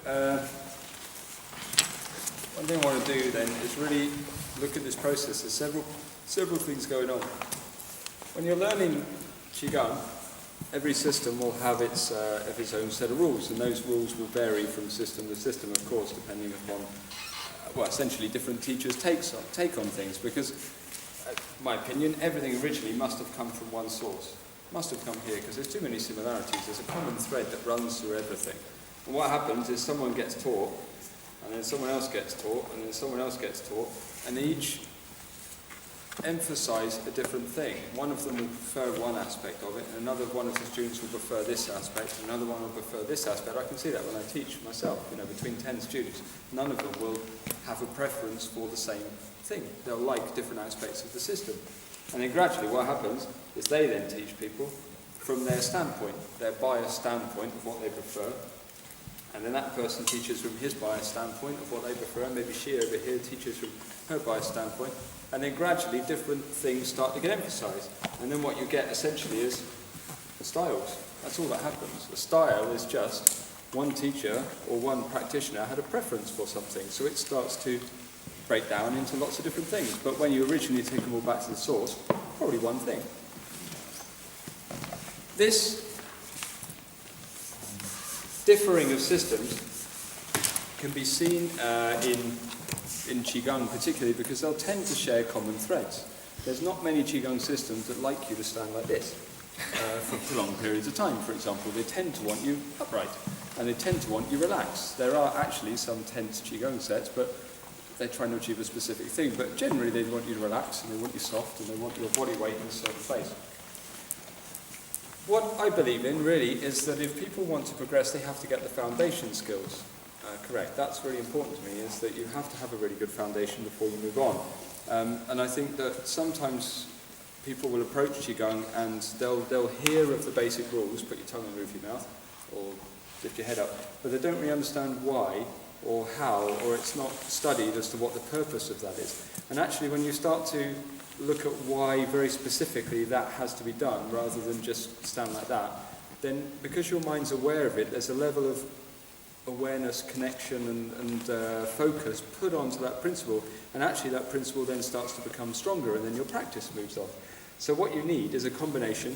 One thing I want to do then is really look at this process. There's several things going on. When you're learning Qigong, every system will have its own set of rules, and those rules will vary from system to system, of course, depending upon, essentially different teachers' take on things, because, in my opinion, everything originally must have come from one source. Must have come here, because there's too many similarities. There's a common thread that runs through everything. And what happens is someone gets taught, and then someone else gets taught, and then someone else gets taught, and they each emphasize a different thing. One of them will prefer one aspect of it, and another one of the students will prefer this aspect, and another one will prefer this aspect. I can see that when I teach myself, between 10 students. None of them will have a preference for the same thing. They'll like different aspects of the system. And then gradually what happens is they then teach people from their standpoint, their biased standpoint of what they prefer. And then that person teaches from his biased standpoint of what they prefer, and maybe she over here teaches from her biased standpoint. And then gradually different things start to get emphasized. And then what you get essentially is the styles. That's all that happens. A style is just one teacher or one practitioner had a preference for something. So it starts to break down into lots of different things. But when you originally take them all back to the source, probably one thing. This differing of systems can be seen in Qigong particularly because they'll tend to share common threads. There's not many Qigong systems that like you to stand like this for prolonged periods of time, for example. They tend to want you upright, and they tend to want you relaxed. There are actually some tense Qigong sets, but they're trying to achieve a specific thing. But generally they want you to relax, and they want you soft, and they want your body weight in a certain place. What I believe in, really, is that if people want to progress, they have to get the foundation skills correct. That's really important to me, is that you have to have a really good foundation before you move on. And I think that sometimes people will approach Qigong and they'll hear of the basic rules, put your tongue on the roof of your mouth, or lift your head up, but they don't really understand why or how, or it's not studied as to what the purpose of that is. And actually, when you start to look at why very specifically that has to be done, rather than just stand like that, then because your mind's aware of it, there's a level of awareness, connection and focus put onto that principle, and actually that principle then starts to become stronger, and then your practice moves on. So what you need is a combination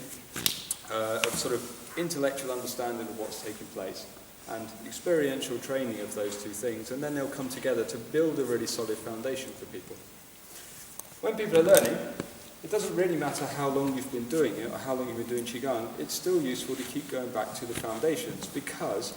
of sort of intellectual understanding of what's taking place and experiential training of those two things, and then they'll come together to build a really solid foundation for people. When people are learning, it doesn't really matter how long you've been doing it or how long you've been doing Qigong, it's still useful to keep going back to the foundations, because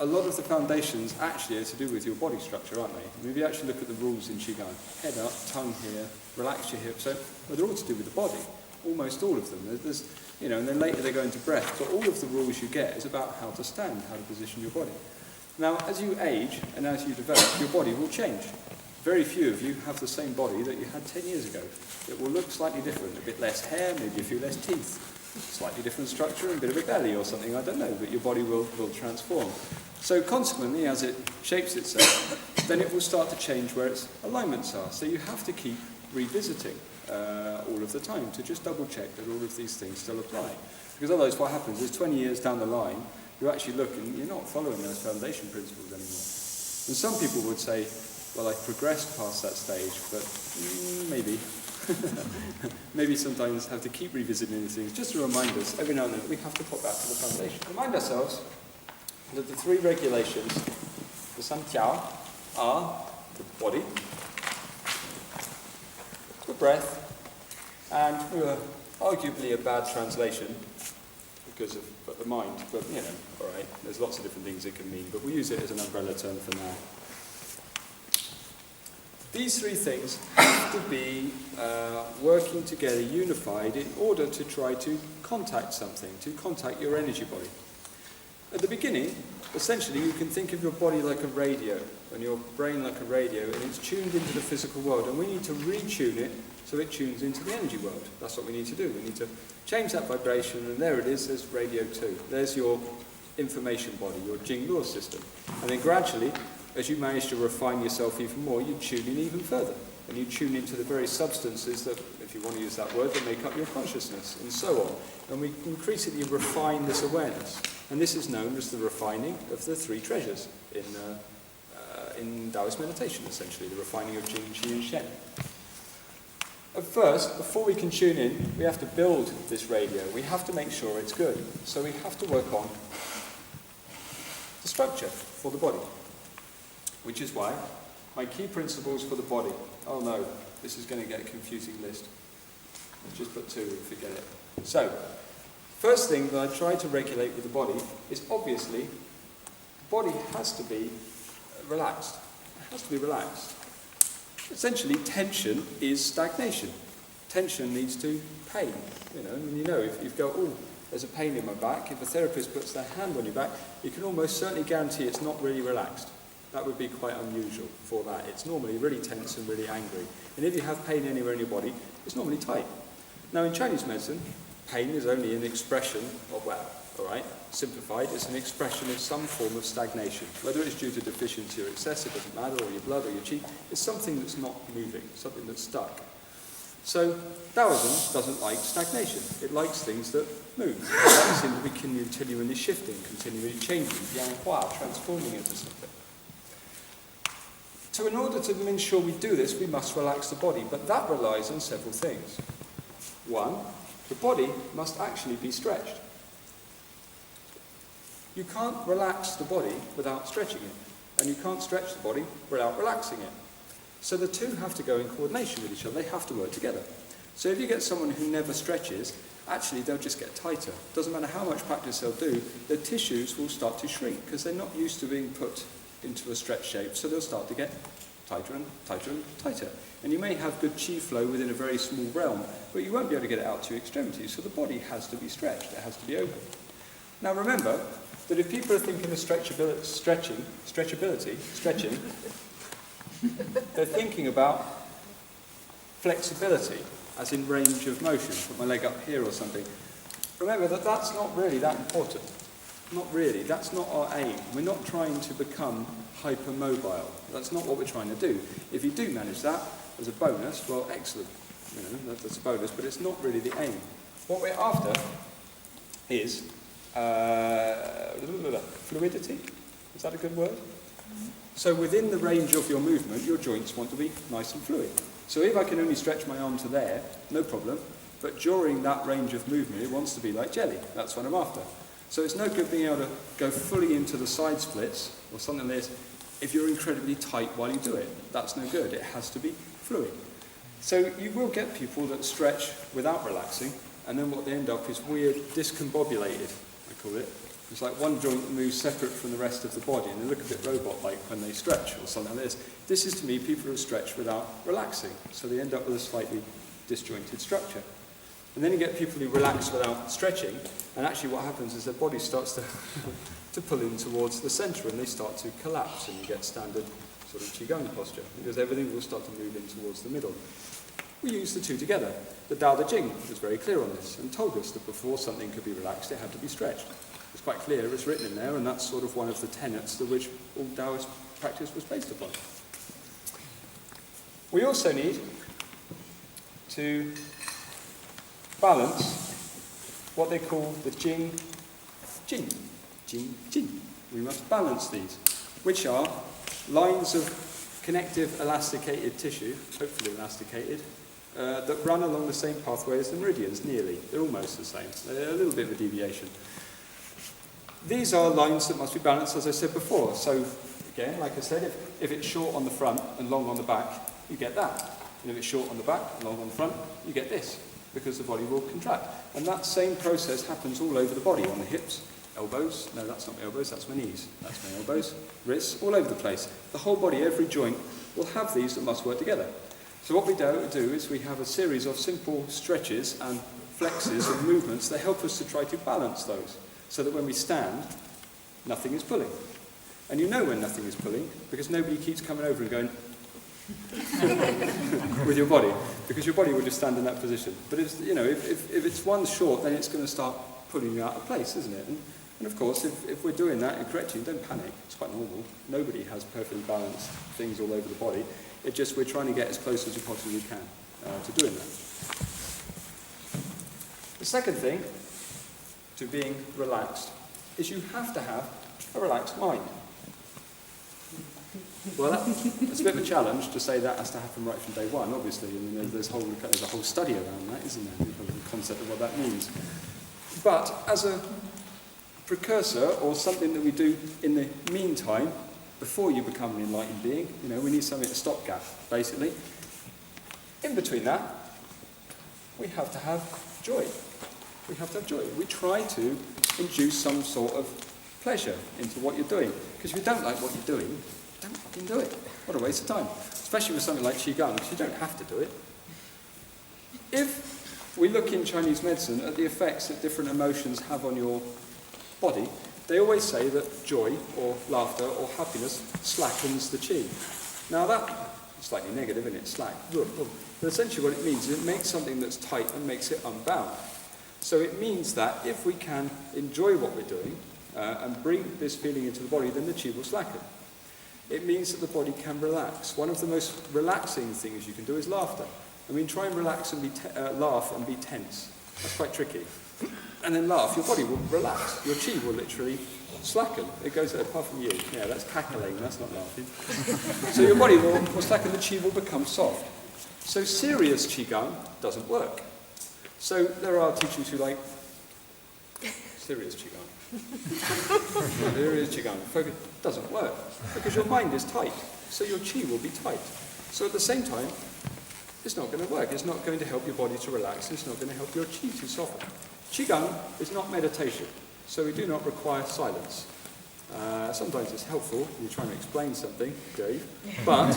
a lot of the foundations actually are to do with your body structure, aren't they? I mean, if you actually look at the rules in Qigong, head up, tongue here, relax your hips, they're all to do with the body, almost all of them. There's, and then later they go into breath, but all of the rules you get is about how to stand, how to position your body. Now, as you age and as you develop, your body will change. Very few of you have the same body that you had 10 years ago. It will look slightly different, a bit less hair, maybe a few less teeth, slightly different structure, a bit of a belly or something, I don't know, but your body will transform. So consequently, as it shapes itself, then it will start to change where its alignments are. So you have to keep revisiting all of the time to just double check that all of these things still apply. Because otherwise what happens is 20 years down the line, you actually look and you're not following those foundation principles anymore. And some people would say, well, I've progressed past that stage, but maybe. Maybe sometimes have to keep revisiting these things, just to remind us, every now and then, we have to pop back to the foundation. Remind ourselves that the three regulations, the santiao, are the body, the breath, and arguably a bad translation because of the mind, but alright, there's lots of different things it can mean, but we'll use it as an umbrella term for now. These three things have to be working together, unified, in order to try to contact something, to contact your energy body. At the beginning, essentially, you can think of your body like a radio, and your brain like a radio, and it's tuned into the physical world, and we need to retune it so it tunes into the energy world. That's what we need to do. We need to change that vibration, and there it is, there's radio 2. There's your information body, your Jing-Luo system. And then gradually, as you manage to refine yourself even more, you tune in even further. And you tune into the very substances that, if you want to use that word, that make up your consciousness, and so on. And we increasingly refine this awareness. And this is known as the refining of the three treasures in Taoist meditation, essentially, the refining of Jing-Jin-Ji Balance. At first, before we can tune in, we have to build this radio. We have to make sure it's good. So we have to work on the structure for the body, which is why my key principles for the body. Oh no, this is going to get a confusing list. Let's just put 2 and forget it. So, first thing that I try to regulate with the body is obviously the body has to be relaxed. It has to be relaxed. Essentially, tension is stagnation. Tension leads to pain. If you go, oh, there's a pain in my back, if a therapist puts their hand on your back, you can almost certainly guarantee it's not really relaxed. That would be quite unusual for that. It's normally really tense and really angry. And if you have pain anywhere in your body, it's normally tight. Now, in Chinese medicine, pain is only an expression of, simplified, it's an expression of some form of stagnation. Whether it's due to deficiency or excess, it doesn't matter, or your blood or your qi, it's something that's not moving, something that's stuck. So, Taoism doesn't like stagnation. It likes things that move. It likes things to be continually shifting, continually changing, yanhua, transforming into something. So in order to ensure we do this, we must relax the body, but that relies on several things. 1, the body must actually be stretched. You can't relax the body without stretching it, and you can't stretch the body without relaxing it. So the two have to go in coordination with each other. They have to work together. So if you get someone who never stretches, actually they'll just get tighter. Doesn't matter how much practice they'll do, their tissues will start to shrink because they're not used to being put into a stretch shape, so they'll start to get tighter and tighter and tighter. And you may have good chi flow within a very small realm, but you won't be able to get it out to your extremities, so the body has to be stretched, it has to be open. Now remember that if people are thinking of stretching, they're thinking about flexibility, as in range of motion. Put my leg up here or something. Remember that that's not really that important. Not really. That's not our aim. We're not trying to become hypermobile. That's not what we're trying to do. If you do manage that as a bonus, well, excellent. That's a bonus, but it's not really the aim. What we're after is fluidity. Is that a good word? So within the range of your movement, your joints want to be nice and fluid. So if I can only stretch my arm to there, no problem. But during that range of movement, it wants to be like jelly. That's what I'm after. So it's no good being able to go fully into the side splits or something like this if you're incredibly tight while you do it. That's no good. It has to be fluid. So you will get people that stretch without relaxing, and then what they end up is weird discombobulated, I call it. It's like one joint moves separate from the rest of the body, and they look a bit robot-like when they stretch or something like this. This is, to me, people who stretch without relaxing, so they end up with a slightly disjointed structure. And then you get people who relax without stretching, and actually what happens is their body starts to pull in towards the centre, and they start to collapse, and you get standard sort of Qigong posture, because everything will start to move in towards the middle. We use the two together. The Tao Te Ching was very clear on this, and told us that before something could be relaxed, it had to be stretched. It's quite clear, it's written in there, and that's sort of one of the tenets to which all Taoist practice was based upon. We also need to balance what they call the Jing-Jin. Jing-Jin. We must balance these, which are lines of connective elasticated tissue, hopefully elasticated, that run along the same pathway as the meridians, nearly. They're almost the same. They're a little bit of a deviation. These are lines that must be balanced, as I said before. So, again, like I said, if it's short on the front and long on the back, you get that. And if it's short on the back and long on the front, you get this, because the body will contract. And that same process happens all over the body, on the hips, elbows. No, that's not my elbows, that's my knees. That's my elbows, wrists, all over the place. The whole body, every joint, will have these that must work together. So what we do is we have a series of simple stretches and flexes and movements that help us to try to balance those, so that when we stand, nothing is pulling. And you know when nothing is pulling, because nobody keeps coming over and going with your body, because your body will just stand in that position. But if it's one short, then it's going to start pulling you out of place, isn't it? And of course, if we're doing that incorrectly, don't panic. It's quite normal. Nobody has perfectly balanced things all over the body. It's just we're trying to get as close as we possibly can to doing that. The second thing to being relaxed is you have to have a relaxed mind. Well, it's a bit of a challenge to say that has to happen right from day one, obviously. I mean, there's a whole study around that, isn't there? The concept of what that means. But as a precursor, or something that we do in the meantime, before you become an enlightened being, we need something to stopgap, basically. In between that, we have to have joy. We have to have joy. We try to induce some sort of pleasure into what you're doing. Because if you don't like what you're doing, don't fucking do it. What a waste of time. Especially with something like Qigong, because you don't have to do it. If we look in Chinese medicine at the effects that different emotions have on your body, they always say that joy, or laughter, or happiness slackens the qi. Now that's slightly negative, isn't it? Slack. But essentially what it means is it makes something that's tight and makes it unbound. So it means that if we can enjoy what we're doing and bring this feeling into the body, then the qi will slacken. It means that the body can relax. One of the most relaxing things you can do is laughter. I mean, try and relax and laugh and be tense. That's quite tricky. And then laugh, your body will relax. Your qi will literally slacken. It goes, apart from you. Yeah, that's cackling, that's not laughing. So your body will slacken, the qi will become soft. So serious qigong doesn't work. So there are teachers who like serious qigong. Serious qigong. Focus doesn't work because your mind is tight. So your qi will be tight. So at the same time, it's not going to work. It's not going to help your body to relax. It's not going to help your qi to soften. Qigong is not meditation, so we do not require silence. Sometimes it's helpful when you're trying to explain something, Dave, but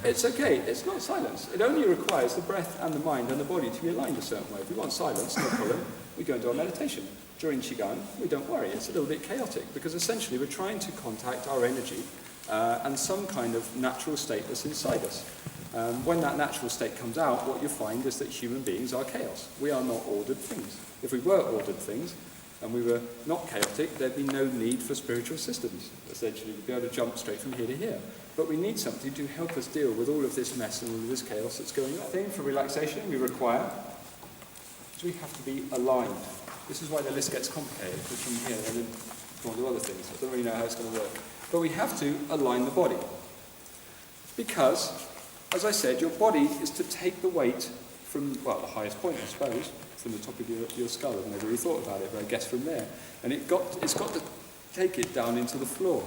it's okay. It's not silence. It only requires the breath and the mind and the body to be aligned a certain way. If we want silence, no problem. We go into our meditation. During Qigong, we don't worry. It's a little bit chaotic because essentially we're trying to contact our energy and some kind of natural state that's inside us. When that natural state comes out, what you find is that human beings are chaos. We are not ordered things. If we were ordered things, and we were not chaotic, there'd be no need for spiritual systems. Essentially, we'd be able to jump straight from here to here. But we need something to help us deal with all of this mess and all of this chaos that's going on. The thing for relaxation we require is we have to be aligned. This is why the list gets complicated, because from here and then all the other things. I don't really know how it's going to work. But we have to align the body. Because, as I said, your body is to take the weight from, well, the highest point, I suppose, from the top of your skull. I've never really thought about it, but I guess from there. And it's got to take it down into the floor.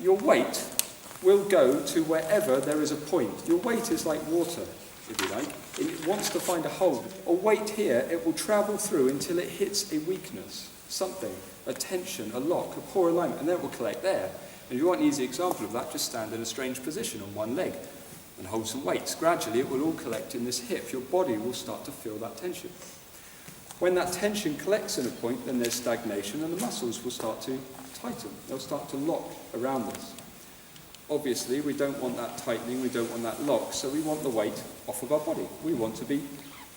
Your weight will go to wherever there is a point. Your weight is like water, if you like. It wants to find a hole. A weight here, it will travel through until it hits a weakness, something, a tension, a lock, a poor alignment, and then it will collect there. And if you want an easy example of that, just stand in a strange position on one leg and hold some weights. Gradually it will all collect in this hip. Your body will start to feel that tension. When that tension collects in a point, then there's stagnation and the muscles will start to tighten. They'll start to lock around this. Obviously, we don't want that tightening, we don't want that lock, so we want the weight off of our body. We want to be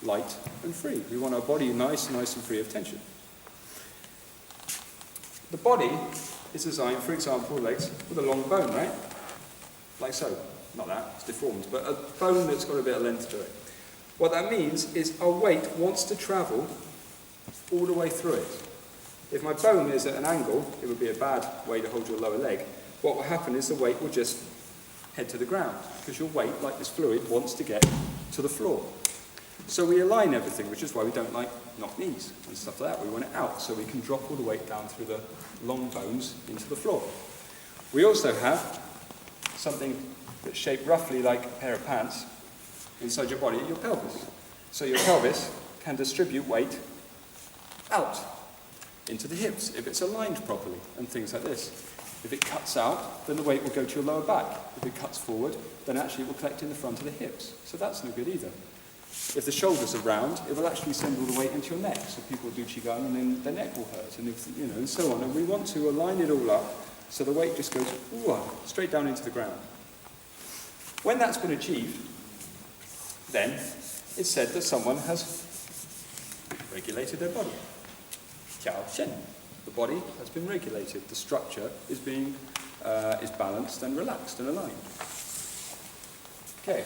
light and free. We want our body nice and free of tension. The body is designed, for example, legs with a long bone, right? Like so. Not that, it's deformed, but a bone that's got a bit of length to it. What that means is our weight wants to travel all the way through it. If my bone is at an angle, it would be a bad way to hold your lower leg. What will happen is the weight will just head to the ground, because your weight, like this fluid, wants to get to the floor. So we align everything, which is why we don't like knock knees and stuff like that. We want it out, so we can drop all the weight down through the long bones into the floor. We also have something that's shaped roughly like a pair of pants inside your body, your pelvis. So your pelvis can distribute weight out into the hips if it's aligned properly and things like this. If it cuts out, then the weight will go to your lower back. If it cuts forward, then actually it will collect in the front of the hips. So that's no good either. If the shoulders are round, it will actually send all the weight into your neck. So people do Qigong and then their neck will hurt and and so on. And we want to align it all up so the weight just goes straight down into the ground. When that's been achieved, then it's said that someone has regulated their body. Jiao Shen. The body has been regulated. The structure is balanced and relaxed and aligned. Okay.